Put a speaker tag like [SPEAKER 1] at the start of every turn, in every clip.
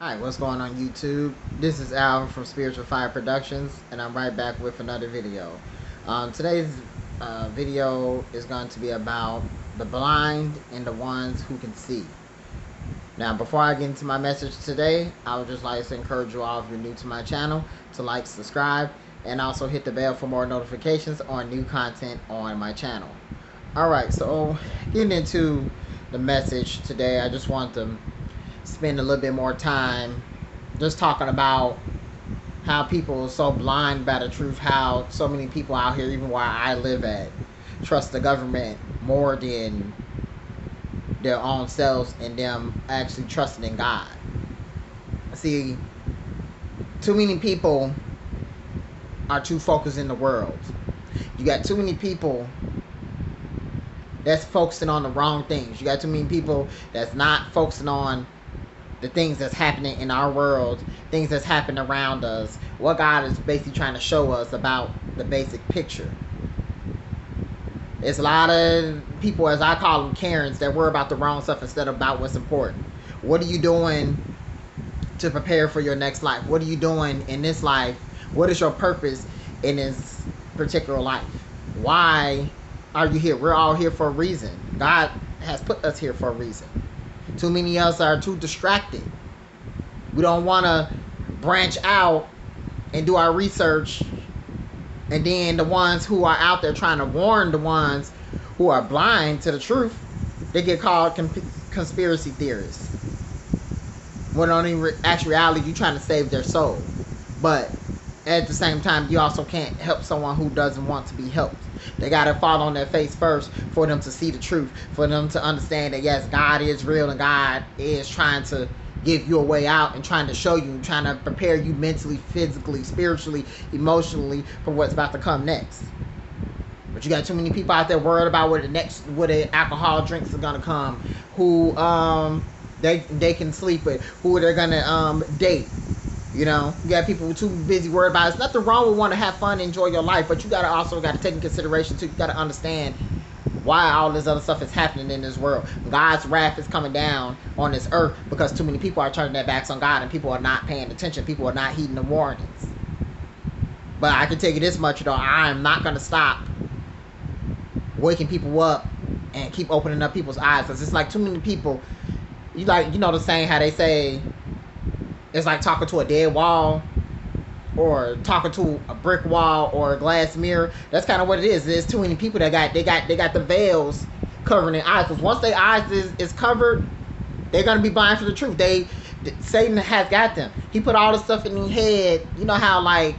[SPEAKER 1] Hi, what's going on YouTube? This is Alvin from Spiritual Fire Productions, and I'm right back with another video. Today's video is going to be about the blind and the ones who can see. Now, before I get into my message today, I would just like to encourage you all, if you're new to my channel, to like, subscribe, and also hit the bell for more notifications on new content on my channel. Alright, so getting into the message today, I just want to spend a little bit more time just talking about how people are so blind by the truth, how so many people out here, even where I live at, trust the government more than their own selves and them actually trusting in God. See, too many people are too focused in the world. You got too many people that's focusing on the wrong things. You got too many people that's not focusing on the things that's happening in our world, things that's happening around us, what God is basically trying to show us about the basic picture. It's a lot of people, as I call them, Karens, that worry about the wrong stuff instead of about what's important. What are you doing to prepare for your next life? What are you doing in this life? What is your purpose in this particular life? Why are you here? We're all here for a reason. God has put us here for a reason. Too many of us are too distracted. We don't want to branch out and do our research. And then the ones who are out there trying to warn the ones who are blind to the truth, they get called conspiracy theorists. When in actuality, you're trying to save their soul. But at the same time, you also can't help someone who doesn't want to be helped. They got to fall on their face first for them to see the truth, for them to understand that yes, God is real and God is trying to give you a way out and trying to show you, trying to prepare you mentally, physically, spiritually, emotionally for what's about to come next. But you got too many people out there worried about where the alcohol drinks are gonna come, who they can sleep with, who they're gonna date. You know, you got people too busy worried about it. There's nothing wrong with wanting to have fun and enjoy your life, but you also got to take in consideration too. You got to understand why all this other stuff is happening in this world. God's wrath is coming down on this earth because too many people are turning their backs on God and people are not paying attention. People are not heeding the warnings. But I can tell you this much, I am not going to stop waking people up and keep opening up people's eyes, because it's like too many people. You know the saying how they say it's like talking to a dead wall or talking to a brick wall or a glass mirror. That's kind of what it is. There's too many people that got the veils covering their eyes, because once their eyes is covered, they're gonna be blind for the truth. Satan has got them. He put all the stuff in their head. You know how, like,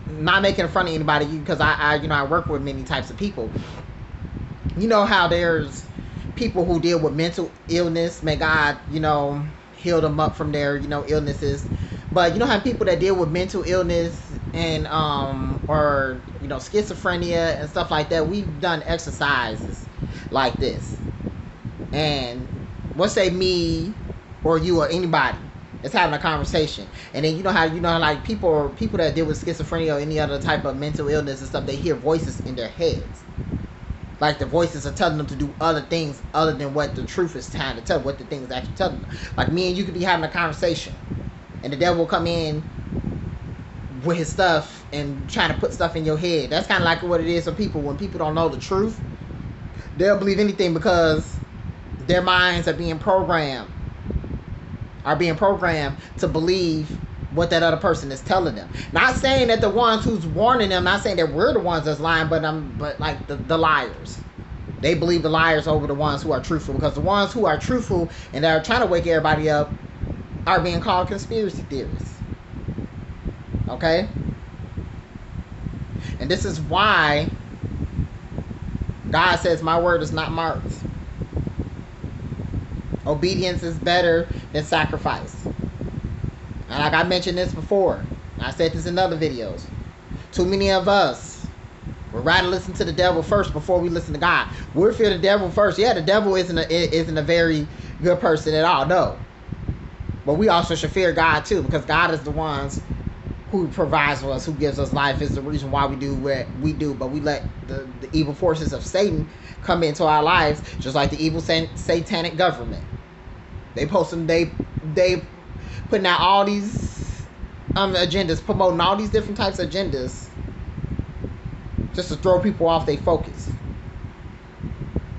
[SPEAKER 1] not making fun of anybody, because I work with many types of people. You know how there's people who deal with mental illness. May God, heal them up from their, illnesses. But you know how people that deal with mental illness and or schizophrenia and stuff like that, we've done exercises like this. And let's say me or you or anybody is having a conversation, and then like people that deal with schizophrenia or any other type of mental illness and stuff, they hear voices in their heads. Like the voices are telling them to do other things other than what the truth is trying to tell, what the thing is actually telling them. Like me and you could be having a conversation, and the devil will come in with his stuff and trying to put stuff in your head. That's kind of like what it is for people. When people don't know the truth, they'll believe anything because their minds are being programmed to believe what that other person is telling them. Not saying that the ones who's warning them, not saying that we're the ones that's lying, but like the liars. They believe the liars over the ones who are truthful, because the ones who are truthful and that are trying to wake everybody up are being called conspiracy theorists. Okay? And this is why God says my word is not marked. Obedience is better than sacrifice. And like I mentioned this before, I said this in other videos, too many of us would rather listen to the devil first before we listen to God. We'll fear the devil first. Yeah, the devil isn't a very good person at all, no. But we also should fear God too, because God is the ones who provides for us, who gives us life, is the reason why we do what we do. But we let the evil forces of Satan come into our lives, just like the evil satanic government. They putting out all these agendas, promoting all these different types of agendas just to throw people off their focus.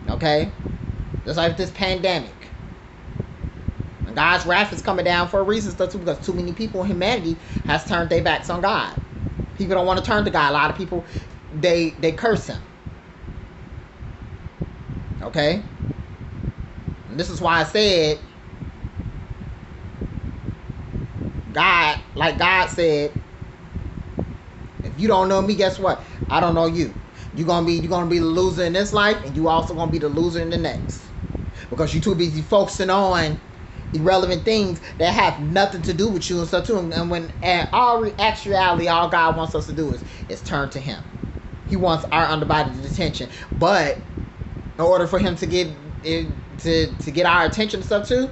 [SPEAKER 1] Okay? Just like this pandemic. And God's wrath is coming down for a reason, too, because too many people in humanity has turned their backs on God. People don't want to turn to God. A lot of people, they curse him. Okay? And this is why I said, God, like God said, if you don't know me, guess what? I don't know you. You're gonna be the loser in this life, and you also gonna be the loser in the next. Because you're too busy focusing on irrelevant things that have nothing to do with you and stuff too. And when actuality, all God wants us to do is turn to him. He wants our undivided attention. But in order for him to get to get our attention and stuff too,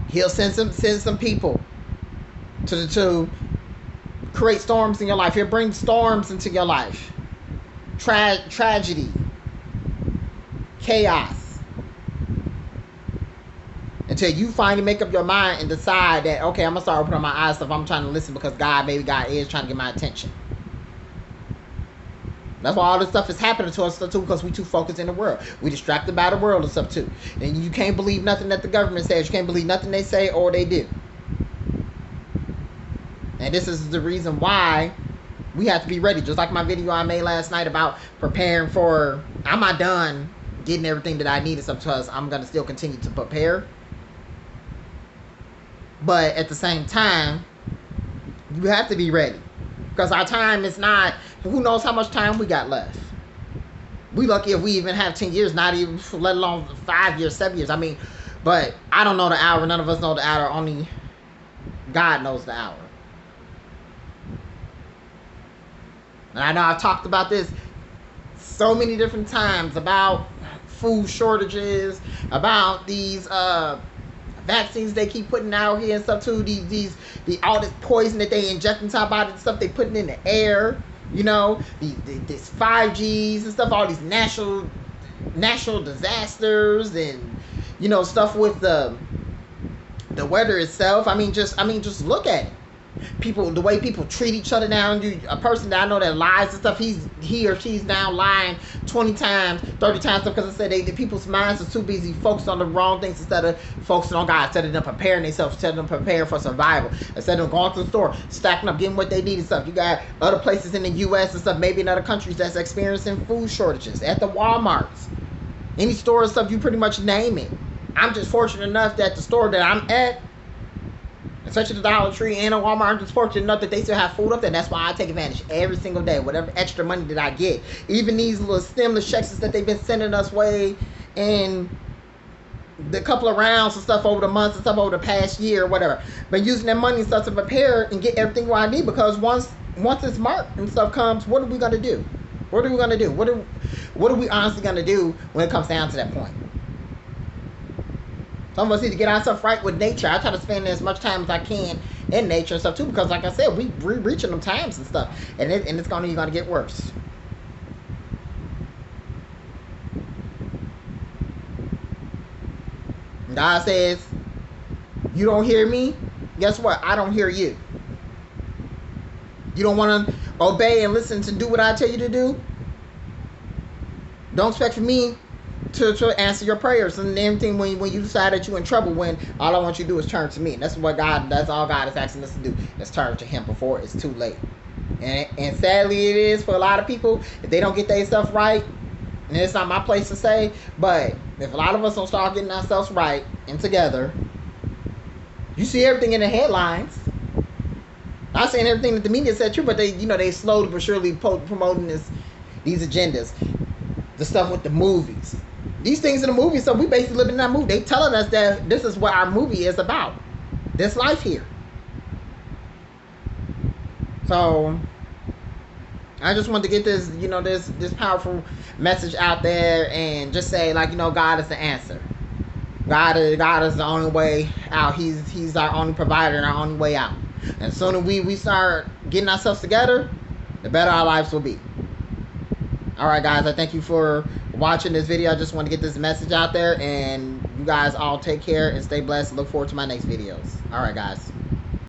[SPEAKER 1] he'll send some people to create storms in your life. He'll bring storms into your life. Tragedy. Chaos. Until you finally make up your mind and decide that, okay, I'm going to start opening my eyes stuff. I'm trying to listen because God is trying to get my attention. That's why all this stuff is happening to us too, because we too focused in the world. We distracted by the world and stuff too. And you can't believe nothing that the government says. You can't believe nothing they say or they do. And this is the reason why we have to be ready. Just like my video I made last night about preparing for, I'm not done getting everything that I need and stuff, because I'm going to still continue to prepare. But at the same time, you have to be ready. Because our time is not, who knows how much time we got left. We lucky if we even have 10 years, not even, let alone 5 years, 7 years. I mean, but I don't know the hour. None of us know the hour. Only God knows the hour. And I know I've talked about this so many different times about food shortages, about these vaccines they keep putting out here and stuff too. All this poison that they inject into our body and stuff they putting in the air. You know, this 5Gs and stuff. All these natural disasters and stuff with the weather itself. I mean, just look at it. People, the way people treat each other now. A person that I know that lies and stuff, he or she's now lying 20 times, 30 times, because I said the people's minds are too busy focused on the wrong things instead of focusing on God, instead of them preparing themselves, instead of them preparing for survival, instead of them going to the store, stacking up, getting what they need and stuff. You got other places in the U.S. and stuff, maybe in other countries that's experiencing food shortages. At the Walmarts, any store and stuff, you pretty much name it. I'm just fortunate enough that the store that I'm at, especially the Dollar Tree and a Walmart, I'm just fortunate enough that they still have food up there. And that's why I take advantage every single day. Whatever extra money that I get. Even these little stimulus checks that they've been sending us way in the couple of rounds and stuff over the months and stuff over the past year or whatever. But using that money and stuff to prepare and get everything what I need, because once it's marked and stuff comes, what are we going to do? What are we going to do? What are we honestly going to do when it comes down to that point? Some of us need to get ourselves right with nature. I try to spend as much time as I can in nature and stuff too, because like I said, we're reaching them times and stuff, and it's going to get worse. God says, you don't hear me? Guess what? I don't hear you. You don't want to obey and listen to do what I tell you to do? Don't expect for me to answer your prayers and everything when you decide that you're in trouble, when all I want you to do is turn to me. And that's all God is asking us to do, is turn to him before it's too late. And sadly it is for a lot of people. If they don't get their stuff right, and it's not my place to say, but if a lot of us don't start getting ourselves right and together, you see everything in the headlines. Not saying everything that the media said true, but they slowly but surely promoting these agendas. The stuff with the movies. These things in the movie, so we basically live in that movie. They telling us that this is what our movie is about. This life here. So I just wanted to get this, this powerful message out there, and just say, God is the answer. God is the only way out. He's our only provider and our only way out. And the sooner we start getting ourselves together, the better our lives will be. Alright guys, I thank you for watching this video. I just want to get this message out there, and you guys all take care and stay blessed. Look forward to my next videos. All right, guys.